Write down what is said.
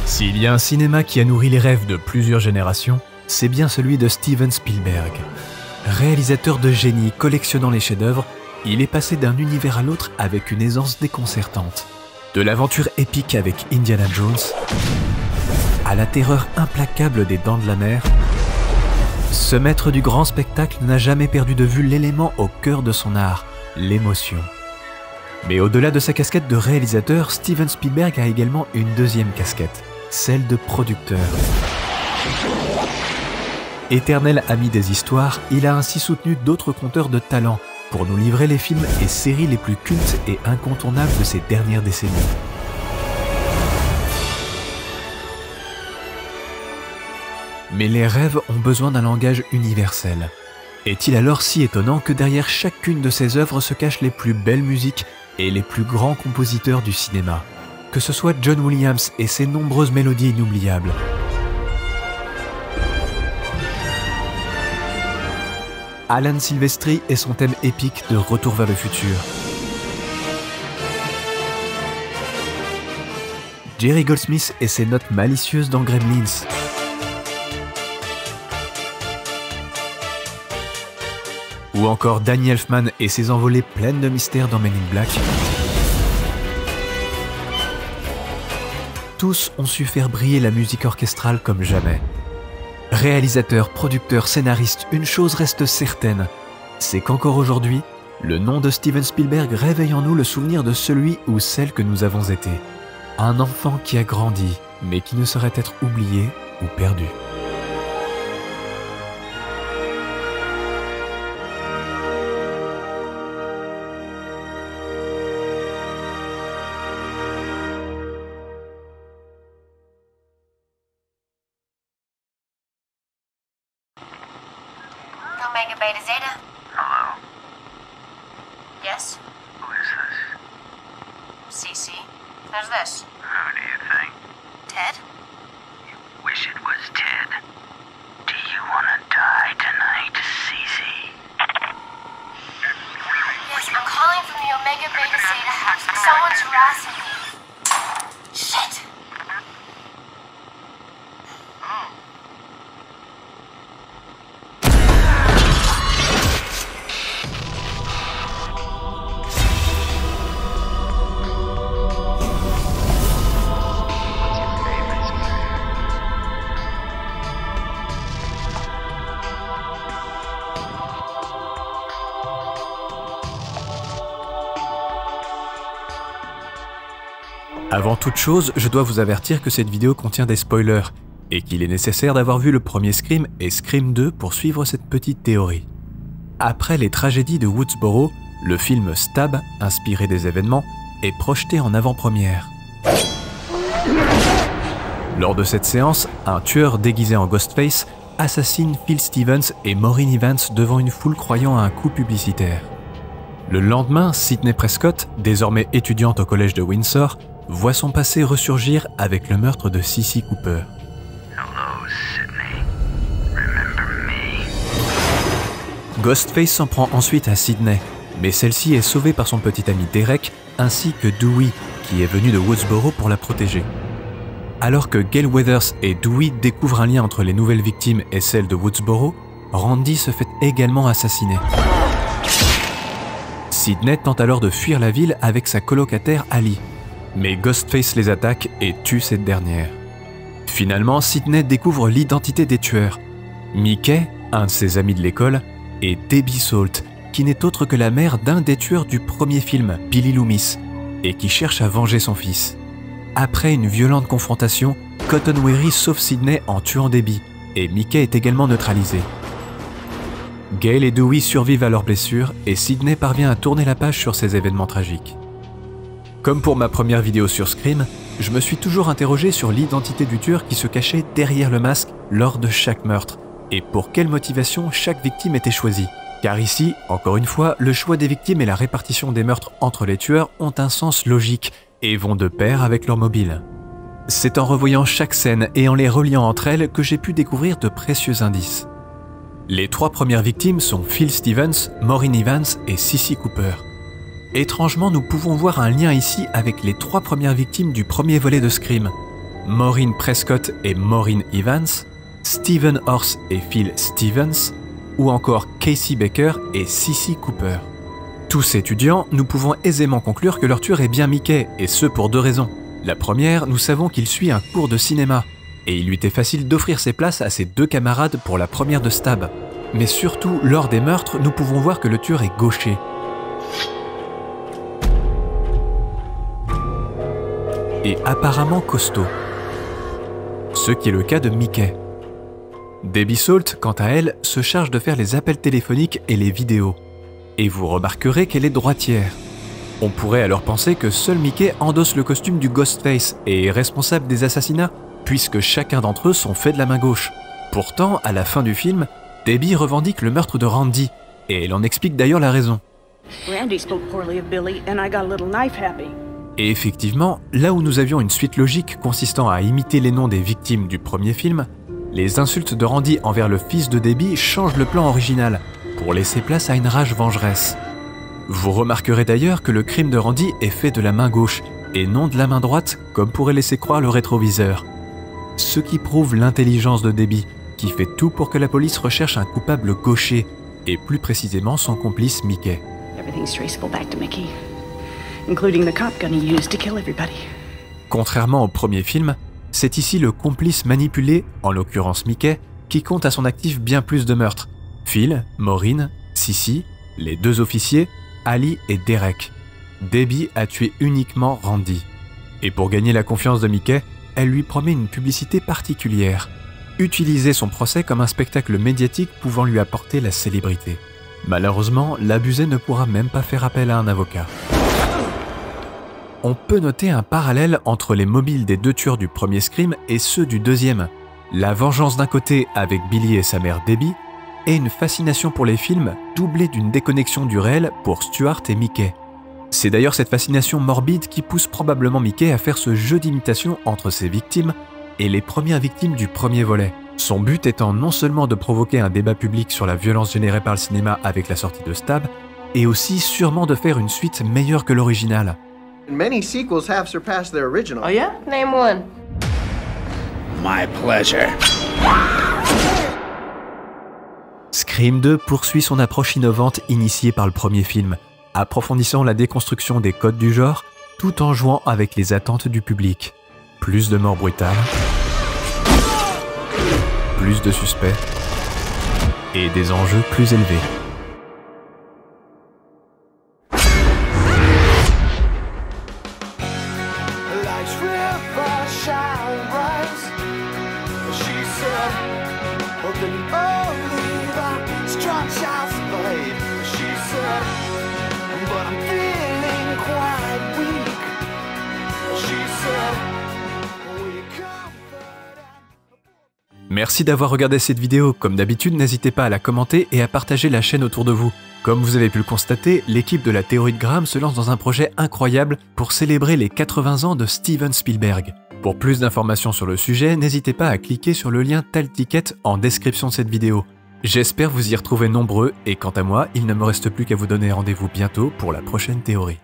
S'il y a un cinéma qui a nourri les rêves de plusieurs générations, c'est bien celui de Steven Spielberg. Réalisateur de génie collectionnant les chefs-d'œuvre, il est passé d'un univers à l'autre avec une aisance déconcertante. De l'aventure épique avec Indiana Jones, à la terreur implacable des Dents de la Mer, ce maître du grand spectacle n'a jamais perdu de vue l'élément au cœur de son art, l'émotion. Mais au-delà de sa casquette de réalisateur, Steven Spielberg a également une deuxième casquette, celle de producteur. Éternel ami des histoires, il a ainsi soutenu d'autres conteurs de talent pour nous livrer les films et séries les plus cultes et incontournables de ces dernières décennies. Mais les rêves ont besoin d'un langage universel. Est-il alors si étonnant que derrière chacune de ces œuvres se cachent les plus belles musiques et les plus grands compositeurs du cinéma? Que ce soit John Williams et ses nombreuses mélodies inoubliables, Alan Silvestri et son thème épique de Retour vers le futur, Jerry Goldsmith et ses notes malicieuses dans Gremlins, ou encore Danny Elfman et ses envolées pleines de mystères dans Men in Black. Tous ont su faire briller la musique orchestrale comme jamais. Réalisateurs, producteurs, scénaristes, une chose reste certaine, c'est qu'encore aujourd'hui, le nom de Steven Spielberg réveille en nous le souvenir de celui ou celle que nous avons été. Un enfant qui a grandi, mais qui ne saurait être oublié ou perdu. Omega Beta Zeta. Hello? Yes? Who is this? CC. How's this? Who do you think? Ted? You wish it was Ted. Do you want to die tonight, Cece? Yes, I'm calling from the Omega Beta Zeta house. Someone's harassing me. Shit! Avant toute chose, je dois vous avertir que cette vidéo contient des spoilers et qu'il est nécessaire d'avoir vu le premier Scream et Scream 2 pour suivre cette petite théorie. Après les tragédies de Woodsboro, le film Stab, inspiré des événements, est projeté en avant-première. Lors de cette séance, un tueur déguisé en Ghostface assassine Phil Stevens et Maureen Evans devant une foule croyant à un coup publicitaire. Le lendemain, Sidney Prescott, désormais étudiante au collège de Windsor, voit son passé ressurgir avec le meurtre de Cissy Cooper. Hello, Sydney. Remember me? Ghostface s'en prend ensuite à Sidney, mais celle-ci est sauvée par son petit ami Derek ainsi que Dewey, qui est venu de Woodsboro pour la protéger. Alors que Gale Weathers et Dewey découvrent un lien entre les nouvelles victimes et celles de Woodsboro, Randy se fait également assassiner. Sidney tente alors de fuir la ville avec sa colocataire Ali, mais Ghostface les attaque et tue cette dernière. Finalement, Sidney découvre l'identité des tueurs. Mickey, un de ses amis de l'école, et Debbie Salt, qui n'est autre que la mère d'un des tueurs du premier film, Billy Loomis, et qui cherche à venger son fils. Après une violente confrontation, Cotton Weary sauve Sidney en tuant Debbie, et Mickey est également neutralisé. Gale et Dewey survivent à leurs blessures, et Sidney parvient à tourner la page sur ces événements tragiques. Comme pour ma première vidéo sur Scream, je me suis toujours interrogé sur l'identité du tueur qui se cachait derrière le masque lors de chaque meurtre, et pour quelle motivation chaque victime était choisie. Car ici, encore une fois, le choix des victimes et la répartition des meurtres entre les tueurs ont un sens logique, et vont de pair avec leur mobile. C'est en revoyant chaque scène et en les reliant entre elles que j'ai pu découvrir de précieux indices. Les trois premières victimes sont Phil Stevens, Maureen Evans et Cissy Cooper. Étrangement, nous pouvons voir un lien ici avec les trois premières victimes du premier volet de Scream. Maureen Prescott et Maureen Evans, Stephen Horse et Phil Stevens, ou encore Casey Baker et Cissy Cooper. Tous étudiants, nous pouvons aisément conclure que leur tueur est bien Mickey, et ce pour deux raisons. La première, nous savons qu'il suit un cours de cinéma, et il lui était facile d'offrir ses places à ses deux camarades pour la première de Stab. Mais surtout, lors des meurtres, nous pouvons voir que le tueur est gaucher. Et apparemment costaud. Ce qui est le cas de Mickey. Debbie Salt, quant à elle, se charge de faire les appels téléphoniques et les vidéos. Et vous remarquerez qu'elle est droitière. On pourrait alors penser que seul Mickey endosse le costume du Ghostface et est responsable des assassinats, puisque chacun d'entre eux sont faits de la main gauche. Pourtant, à la fin du film, Debbie revendique le meurtre de Randy, et elle en explique d'ailleurs la raison. Randy spoke poorly of Billy and I got a little knife happy. Et effectivement, là où nous avions une suite logique consistant à imiter les noms des victimes du premier film, les insultes de Randy envers le fils de Debbie changent le plan original, pour laisser place à une rage vengeresse. Vous remarquerez d'ailleurs que le crime de Randy est fait de la main gauche, et non de la main droite, comme pourrait laisser croire le rétroviseur. Ce qui prouve l'intelligence de Debbie, qui fait tout pour que la police recherche un coupable gaucher, et plus précisément son complice Mickey. Everything's traceable back to Mickey, including the cop gun he used to kill everybody. Contrairement au premier film, c'est ici le complice manipulé, en l'occurrence Mickey, qui compte à son actif bien plus de meurtres. Phil, Maureen, Cissy, les deux officiers, Ali et Derek. Debbie a tué uniquement Randy. Et pour gagner la confiance de Mickey, elle lui promet une publicité particulière. Utiliser son procès comme un spectacle médiatique pouvant lui apporter la célébrité. Malheureusement, l'abusé ne pourra même pas faire appel à un avocat. On peut noter un parallèle entre les mobiles des deux tueurs du premier Scream et ceux du deuxième. La vengeance d'un côté avec Billy et sa mère Debbie, et une fascination pour les films doublée d'une déconnexion du réel pour Stuart et Mickey. C'est d'ailleurs cette fascination morbide qui pousse probablement Mickey à faire ce jeu d'imitation entre ses victimes et les premières victimes du premier volet. Son but étant non seulement de provoquer un débat public sur la violence générée par le cinéma avec la sortie de Stab, et aussi sûrement de faire une suite meilleure que l'original. Many sequels have surpassed their original. Oh yeah? Name one. My pleasure. Scream 2 poursuit son approche innovante initiée par le premier film, approfondissant la déconstruction des codes du genre, tout en jouant avec les attentes du public. Plus de morts brutales, plus de suspects, et des enjeux plus élevés. Merci d'avoir regardé cette vidéo. Comme d'habitude, n'hésitez pas à la commenter et à partager la chaîne autour de vous. Comme vous avez pu le constater, l'équipe de la théorie de Graham se lance dans un projet incroyable pour célébrer les 80 ans de Steven Spielberg. Pour plus d'informations sur le sujet, n'hésitez pas à cliquer sur le lien Talticket en description de cette vidéo. J'espère vous y retrouver nombreux et quant à moi, il ne me reste plus qu'à vous donner rendez-vous bientôt pour la prochaine théorie.